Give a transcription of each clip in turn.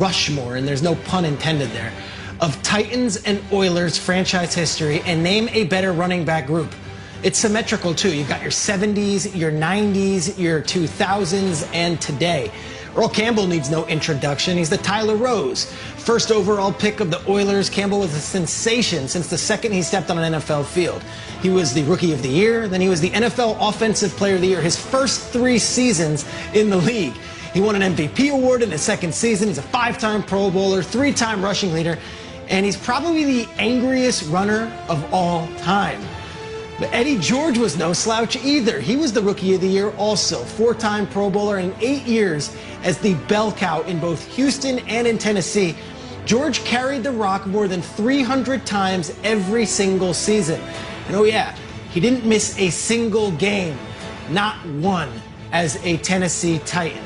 Rushmore, and there's no pun intended there, of Titans and Oilers franchise history, and name a better running back group. It's symmetrical too. You've got your 70s, your 90s, your 2000s, and today. Earl Campbell needs no introduction. He's the Tyler Rose. First overall pick of the Oilers, Campbell was a sensation since the second he stepped on an NFL field. He was the Rookie of the Year, then he was the NFL Offensive Player of the Year his first 3 seasons in the league. He won an MVP award in his second season. He's a 5-time Pro Bowler, 3-time rushing leader, and he's probably the angriest runner of all time. But Eddie George was no slouch either. He was the Rookie of the Year also, 4-time Pro Bowler and 8 years as the bell cow in both Houston and in Tennessee. George carried the rock more than 300 times every single season. And oh yeah, he didn't miss a single game, not one, as a Tennessee Titan.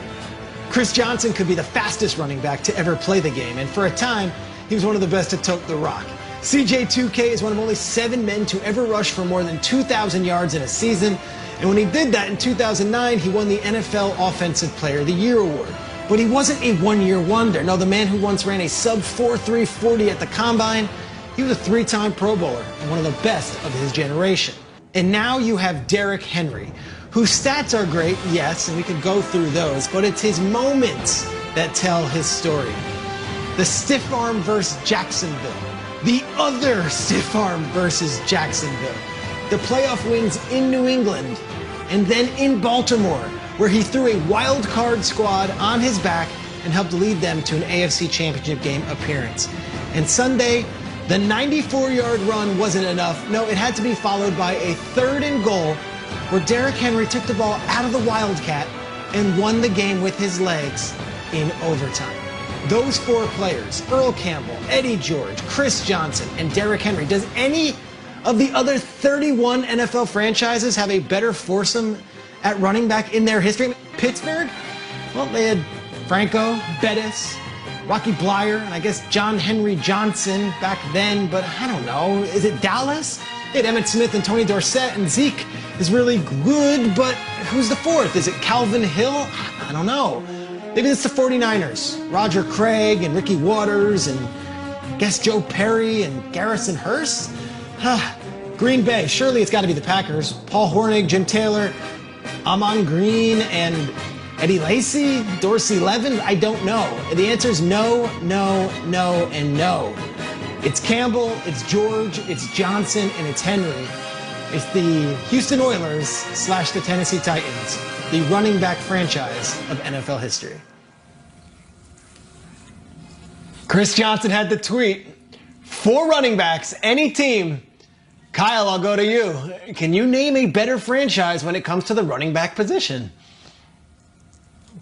Chris Johnson could be the fastest running back to ever play the game, and for a time, he was one of the best to tote the rock. CJ2K is one of only 7 men to ever rush for more than 2,000 yards in a season. And when he did that in 2009, he won the NFL Offensive Player of the Year award. But he wasn't a one-year wonder. No, the man who once ran a sub-4.3 40 at the Combine, he was a 3-time Pro Bowler and one of the best of his generation. And now you have Derrick Henry, whose stats are great, yes, and we could go through those, but it's his moments that tell his story. The stiff arm versus Jacksonville. The other stiff arm versus Jacksonville. The playoff wins in New England and then in Baltimore, where he threw a wild card squad on his back and helped lead them to an AFC Championship game appearance. And Sunday, the 94-yard run wasn't enough. No, it had to be followed by a 3rd and goal where Derrick Henry took the ball out of the Wildcat and won the game with his legs in overtime. Those 4 players, Earl Campbell, Eddie George, Chris Johnson, and Derrick Henry, does any of the other 31 NFL franchises have a better foursome at running back in their history? Pittsburgh? Well, they had Franco, Bettis, Rocky Blyer, and I guess John Henry Johnson back then, but I don't know. Is it Dallas? They had Emmitt Smith and Tony Dorsett, and Zeke is really good, but who's the 4th? Is it Calvin Hill? I don't know. Maybe it's the 49ers, Roger Craig and Ricky Waters and I guess Joe Perry and Garrison Hearst. Green Bay, surely it's got to be the Packers. Paul Hornig, Jim Taylor, Amon Green, and Eddie Lacy, Dorsey Levin. I don't know. The answer is no, no, no, and no. It's Campbell, it's George, it's Johnson, and it's Henry. It's the Houston Oilers / the Tennessee Titans, the running back franchise of NFL history. Chris Johnson had the tweet, 4 running backs, any team. Kyle, I'll go to you. Can you name a better franchise when it comes to the running back position?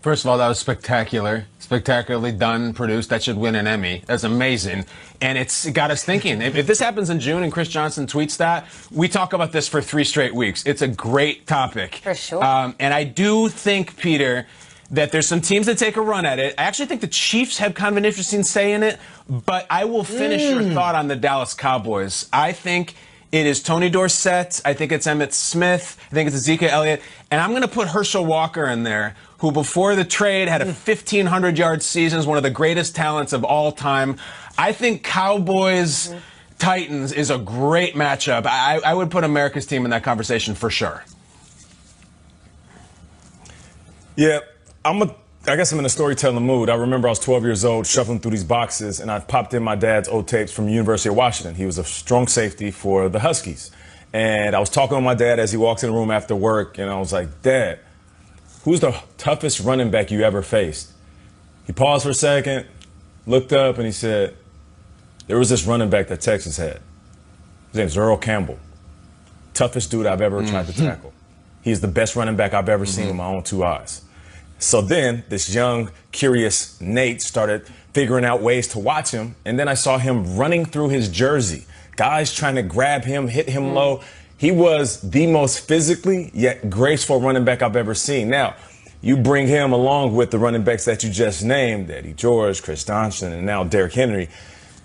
First of all, that was spectacular. Spectacularly done, produced. That should win an Emmy. That's amazing. And it got us thinking. If this happens in June and Chris Johnson tweets that, we talk about this for 3 straight weeks. It's a great topic. For sure. And I do think, Peter, that there's some teams that take a run at it. I actually think the Chiefs have kind of an interesting say in it. But I will finish your thought on the Dallas Cowboys. I think it is Tony Dorsett. I think it's Emmitt Smith. I think it's Ezekiel Elliott. And I'm going to put Herschel Walker in there, who before the trade had a 1,500-yard season, is one of the greatest talents of all time. I think Cowboys-Titans is a great matchup. I would put America's team in that conversation for sure. Yeah, I guess I'm in a storytelling mood. I remember I was 12 years old, shuffling through these boxes, and I popped in my dad's old tapes from the University of Washington. He was a strong safety for the Huskies. And I was talking with my dad as he walks in the room after work, and I was like, Dad, who's the toughest running back you ever faced? He paused for a second, looked up, and he said, there was this running back that Texas had. His name's Earl Campbell. Toughest dude I've ever tried to tackle. He's the best running back I've ever seen with my own 2 eyes. So then this young, curious Nate started figuring out ways to watch him. And then I saw him running through his jersey. Guys trying to grab him, hit him low. He was the most physically yet graceful running back I've ever seen. Now, you bring him along with the running backs that you just named, Eddie George, Chris Johnson, and now Derrick Henry.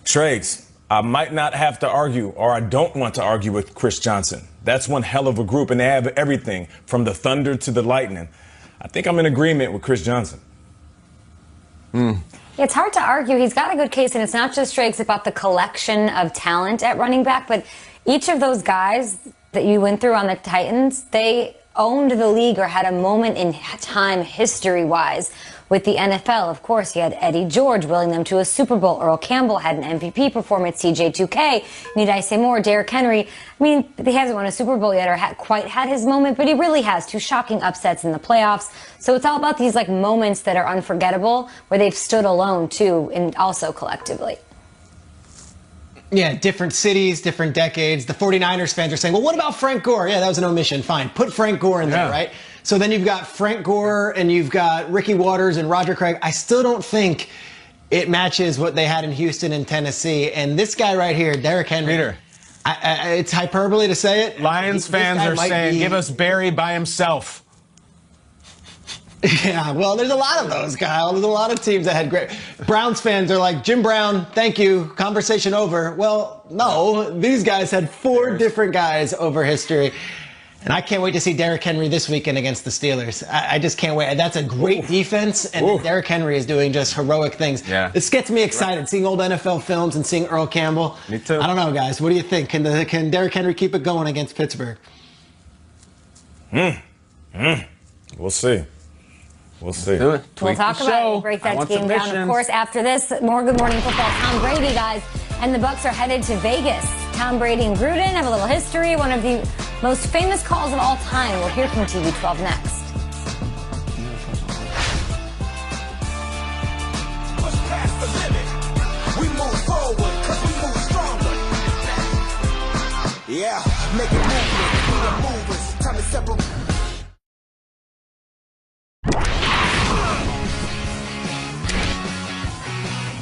Trades, I might not have to argue, or I don't want to argue with Chris Johnson. That's one hell of a group, and they have everything from the Thunder to the Lightning. I think I'm in agreement with Chris Johnson. It's hard to argue. He's got a good case, and it's not just Drake's about the collection of talent at running back, but each of those guys that you went through on the Titans, they owned the league or had a moment in time history-wise with the NFL. Of course, you had Eddie George willing them to a Super Bowl. Earl Campbell had an MVP performance. CJ2K. Need I say more? Derrick Henry. I mean, he hasn't won a Super Bowl yet or quite had his moment, but he really has. 2 shocking upsets in the playoffs. So it's all about these like moments that are unforgettable where they've stood alone too, and also collectively. Yeah, different cities, different decades. The 49ers fans are saying, well, what about Frank Gore? Yeah, that was an omission. Fine. Put Frank Gore in there, right? So then you've got Frank Gore and you've got Ricky Waters and Roger Craig. I still don't think it matches what they had in Houston and Tennessee. And this guy right here, Derrick Henry. Peter. It's hyperbole to say it. Lions fans are saying, give us Barry by himself. Yeah, well, there's a lot of those, Kyle. There's a lot of teams that had great. Browns fans are like, Jim Brown, thank you, conversation over. Well, no, these guys had 4 different guys over history. And I can't wait to see Derrick Henry this weekend against the Steelers. I just can't wait. That's a great defense, and Derrick Henry is doing just heroic things. Yeah. This gets me excited, seeing old NFL films and seeing Earl Campbell. Me too. I don't know, guys. What do you think? Can Derrick Henry keep it going against Pittsburgh? We'll see. We'll see. We'll talk about it. Break that game down. Of course, after this, more Good Morning Football. Tom Brady, guys, and the Bucs are headed to Vegas. Tom Brady and Gruden have a little history. One of the most famous calls of all time. We'll hear from TV12 next. Push past the limit. We move forward because we move stronger. Yeah, make it movement. We the movers. Time to separate.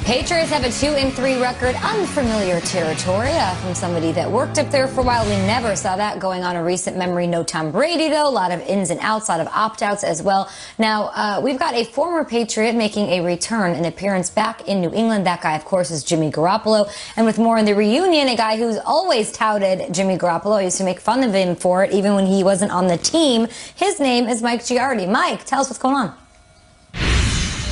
Patriots have a 2-3 record, unfamiliar territory from somebody that worked up there for a while. We never saw that going on in recent memory. No Tom Brady, though. A lot of ins and outs, a lot of opt-outs as well. Now, we've got a former Patriot making a return, an appearance back in New England. That guy, of course, is Jimmy Garoppolo. And with more in the reunion, a guy who's always touted Jimmy Garoppolo. I used to make fun of him for it, even when he wasn't on the team. His name is Mike Giardi. Mike, tell us what's going on.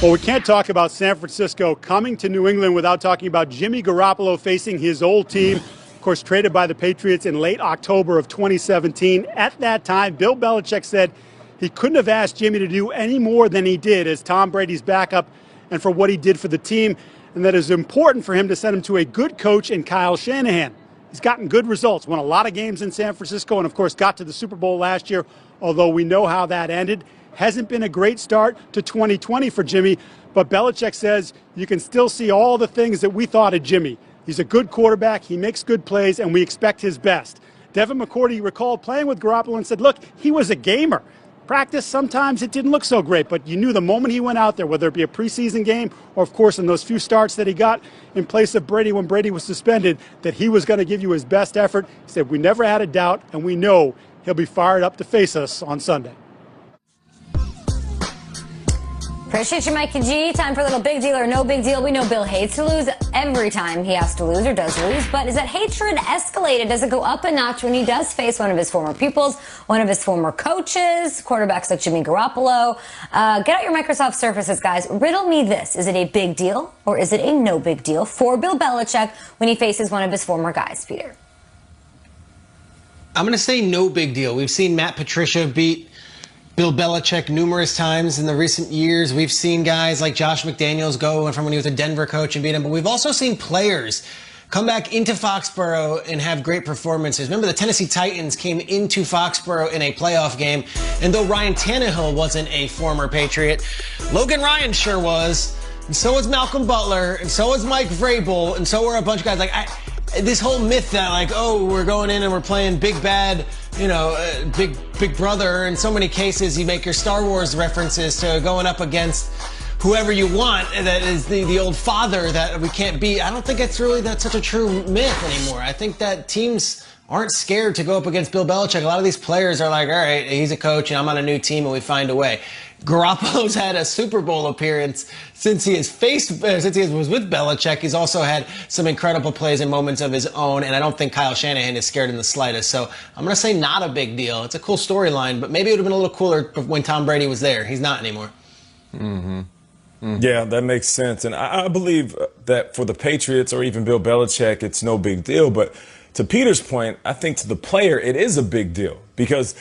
Well, we can't talk about San Francisco coming to New England without talking about Jimmy Garoppolo facing his old team. Of course, traded by the Patriots in late October of 2017. At that time, Bill Belichick said he couldn't have asked Jimmy to do any more than he did as Tom Brady's backup and for what he did for the team, and that it is important for him to send him to a good coach in Kyle Shanahan. He's gotten good results, won a lot of games in San Francisco, and of course got to the Super Bowl last year, although we know how that ended. Hasn't been a great start to 2020 for Jimmy, but Belichick says you can still see all the things that we thought of Jimmy. He's a good quarterback, he makes good plays, and we expect his best. Devin McCourty recalled playing with Garoppolo and said, look, he was a gamer. Practice, sometimes it didn't look so great, but you knew the moment he went out there, whether it be a preseason game or, of course, in those few starts that he got in place of Brady when Brady was suspended, that he was going to give you his best effort. He said, we never had a doubt, and we know he'll be fired up to face us on Sunday. Appreciate you, Mikey G. Time for a little big deal or no big deal. We know Bill hates to lose every time he has to lose or does lose, but is that hatred escalated? Does it go up a notch when he does face one of his former pupils, one of his former coaches, quarterbacks like Jimmy Garoppolo? Get out your Microsoft Surfaces, guys. Riddle me this. Is it a big deal or is it a no big deal for Bill Belichick when he faces one of his former guys, Peter? I'm going to say no big deal. We've seen Matt Patricia beat Bill Belichick numerous times in the recent years. We've seen guys like Josh McDaniels go from when he was a Denver coach and beat him, but we've also seen players come back into Foxborough and have great performances. Remember, the Tennessee Titans came into Foxborough in a playoff game, and though Ryan Tannehill wasn't a former Patriot, Logan Ryan sure was, and so was Malcolm Butler, and so was Mike Vrabel, and so were a bunch of guys. Like, this whole myth that, like, oh, we're going in and we're playing big bad, big brother. In so many cases, you make your Star Wars references to going up against whoever you want that is the old father that we can't beat. I don't think that's such a true myth anymore. I think that teams aren't scared to go up against Bill Belichick. A lot of these players are like, all right, he's a coach and I'm on a new team and we find a way. Garoppolo's had a Super Bowl appearance since he was with Belichick. He's also had some incredible plays and moments of his own, and I don't think Kyle Shanahan is scared in the slightest. So I'm going to say not a big deal. It's a cool storyline, but maybe it would have been a little cooler when Tom Brady was there. He's not anymore. Yeah, that makes sense. And I believe that for the Patriots or even Bill Belichick, it's no big deal. But to Peter's point, I think to the player, it is a big deal because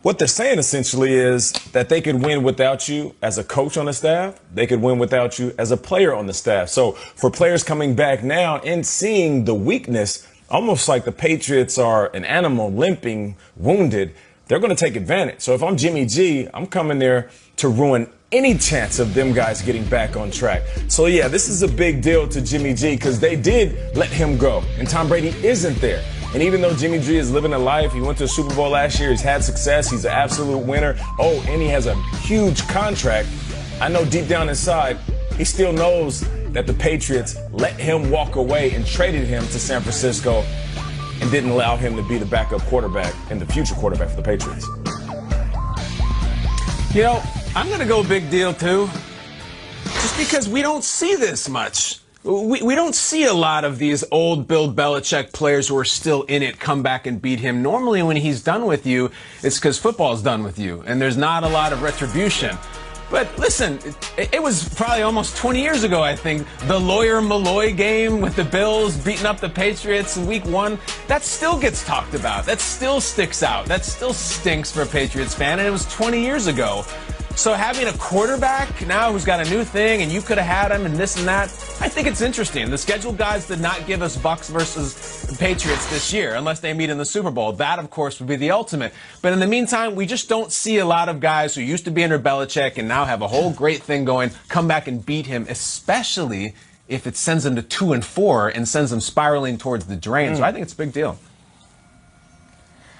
what they're saying essentially is that they could win without you as a coach on the staff. They could win without you as a player on the staff. So for players coming back now and seeing the weakness, almost like the Patriots are an animal limping, wounded, they're going to take advantage. So if I'm Jimmy G, I'm coming there to ruin any chance of them guys getting back on track. So yeah, this is a big deal to Jimmy G because they did let him go and Tom Brady isn't there. And even though Jimmy G is living a life, he went to the Super Bowl last year, he's had success, he's an absolute winner. Oh, and he has a huge contract. I know deep down inside, he still knows that the Patriots let him walk away and traded him to San Francisco and didn't allow him to be the backup quarterback and the future quarterback for the Patriots. You know, I'm going to go big deal, too, just because we don't see this much. We don't see a lot of these old Bill Belichick players who are still in it come back and beat him. Normally when he's done with you, it's because football's done with you, and there's not a lot of retribution. But listen, it was probably almost 20 years ago, I think, the Lawyer Malloy game with the Bills beating up the Patriots in week 1. That still gets talked about. That still sticks out. That still stinks for a Patriots fan, and it was 20 years ago. So having a quarterback now who's got a new thing and you could have had him and this and that, I think it's interesting. The scheduled guys did not give us Bucs versus Patriots this year unless they meet in the Super Bowl. That, of course, would be the ultimate. But in the meantime, we just don't see a lot of guys who used to be under Belichick and now have a whole great thing going come back and beat him, especially if it sends them to 2-4 and sends them spiraling towards the drain. So I think it's a big deal.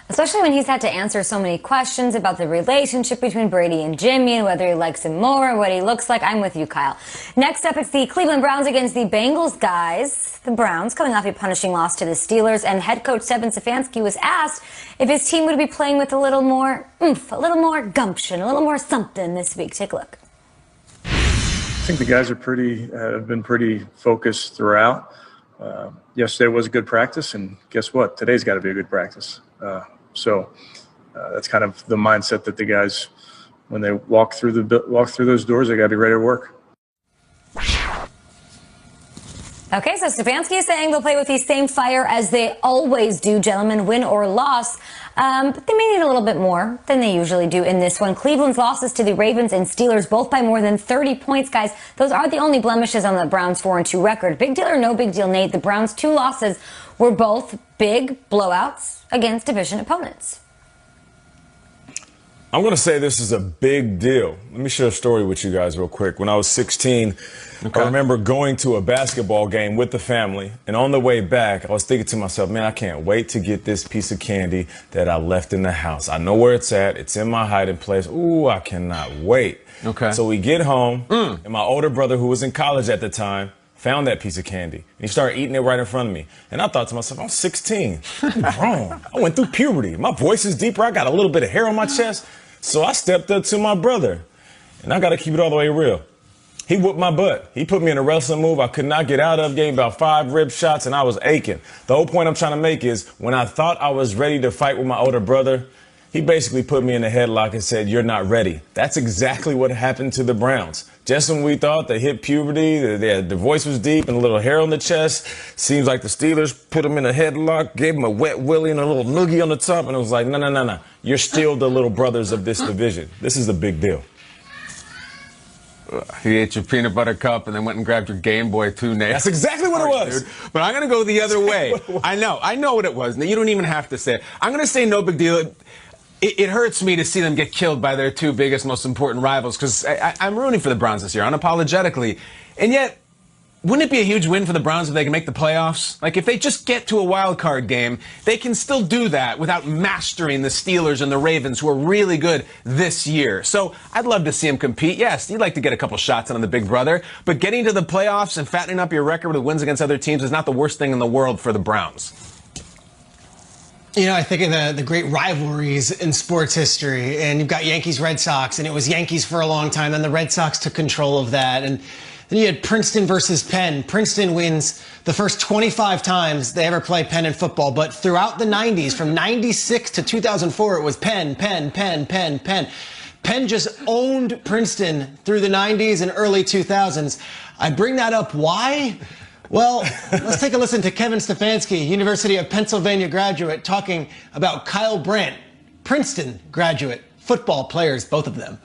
Especially when he's had to answer so many questions about the relationship between Brady and Jimmy and whether he likes him more and what he looks like. I'm with you, Kyle. Next up, it's the Cleveland Browns against the Bengals, guys. The Browns coming off a punishing loss to the Steelers, and head coach Kevin Stefanski was asked if his team would be playing with a little more oomph, a little more gumption, a little more something this week. Take a look. I think the guys are have been pretty focused throughout. Yesterday was a good practice, and guess what? Today's got to be a good practice. So that's kind of the mindset that the guys, when they walk through those doors, they got to be ready to work. Okay, so Stefanski is saying they'll play with the same fire as they always do, gentlemen, win or loss. But they may need a little bit more than they usually do in this one. Cleveland's losses to the Ravens and Steelers, both by more than 30 points, guys. Those are the only blemishes on the Browns' 4-2 record. Big deal or no big deal, Nate? The Browns' 2 losses were both big blowouts against division opponents. I'm going to say this is a big deal. Let me share a story with you guys real quick. When I was 16, I remember going to a basketball game with the family, and on the way back, I was thinking to myself, man, I can't wait to get this piece of candy that I left in the house. I know where it's at. It's in my hiding place. Ooh, I cannot wait. Okay. So we get home, and my older brother, who was in college at the time, found that piece of candy, and he started eating it right in front of me. And I thought to myself, I'm 16. I'm grown. I went through puberty. My voice is deeper. I got a little bit of hair on my chest. So I stepped up to my brother, and I got to keep it all the way real. He whooped my butt. He put me in a wrestling move I could not get out of, gave me about 5 rib shots, and I was aching. The whole point I'm trying to make is when I thought I was ready to fight with my older brother, he basically put me in a headlock and said, you're not ready. That's exactly what happened to the Browns. Just when we thought they hit puberty, the voice was deep and a little hair on the chest, seems like the Steelers put them in a headlock, gave them a wet willy and a little noogie on the top, and it was like, no. You're still the little brothers of this division. This is a big deal. You ate your peanut butter cup and then went and grabbed your Game Boy too, Nate. That's exactly what it was. Dude. But I'm going to go the other way. I know what it was. You don't even have to say it. I'm going to say no big deal. It hurts me to see them get killed by their 2 biggest, most important rivals because I'm rooting for the Browns this year, unapologetically. And yet, wouldn't it be a huge win for the Browns if they can make the playoffs? Like, if they just get to a wild card game, they can still do that without mastering the Steelers and the Ravens, who are really good this year. So I'd love to see them compete. Yes, you'd like to get a couple shots on the big brother, but getting to the playoffs and fattening up your record with wins against other teams is not the worst thing in the world for the Browns. You know, I think of the great rivalries in sports history, and you've got Yankees-Red Sox, and it was Yankees for a long time, then the Red Sox took control of that, and then you had Princeton versus Penn. Princeton wins the first 25 times they ever play Penn in football, but throughout the 90s, from 96 to 2004, it was Penn. Penn just owned Princeton through the 90s and early 2000s. I bring that up. Why? Well, let's take a listen to Kevin Stefanski, University of Pennsylvania graduate, talking about Kyle Brandt, Princeton graduate, football players, both of them.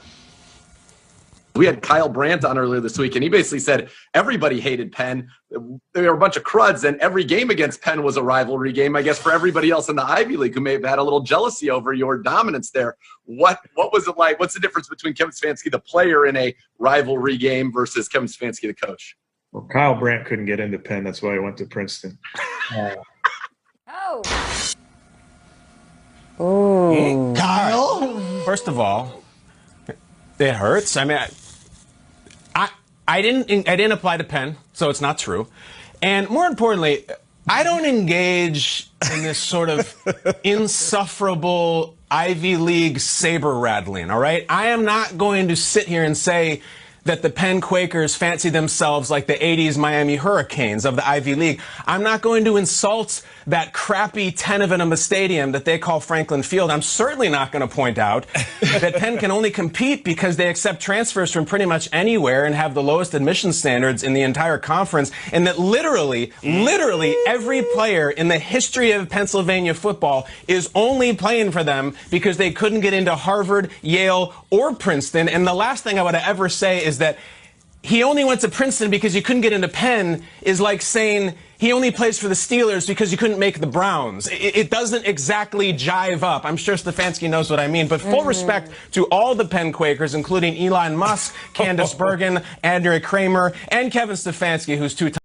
We had Kyle Brandt on earlier this week, and he basically said everybody hated Penn. They were a bunch of cruds, and every game against Penn was a rivalry game, I guess, for everybody else in the Ivy League who may have had a little jealousy over your dominance there. What was it like? What's the difference between Kevin Stefanski, the player, in a rivalry game versus Kevin Stefanski, the coach? Well, Kyle Brandt couldn't get into Penn. That's why he went to Princeton. Oh. Ooh. Kyle? First of all, it hurts. I mean, I didn't apply to Penn, so it's not true. And more importantly, I don't engage in this sort of insufferable Ivy League saber rattling, all right? I am not going to sit here and say that the Penn Quakers fancy themselves like the 80s Miami Hurricanes of the Ivy League. I'm not going to insult that crappy 10 of a stadium that they call Franklin Field. I'm certainly not going to point out that Penn can only compete because they accept transfers from pretty much anywhere and have the lowest admission standards in the entire conference, and that literally every player in the history of Pennsylvania football is only playing for them because they couldn't get into Harvard, Yale, or Princeton. And the last thing I would ever say is that he only went to Princeton because you couldn't get into Penn is like saying he only plays for the Steelers because you couldn't make the Browns. It doesn't exactly jive up. I'm sure Stefanski knows what I mean. But full respect to all the Penn Quakers, including Elon Musk, Candace Bergen, Andrea Kramer, and Kevin Stefanski, who's two-time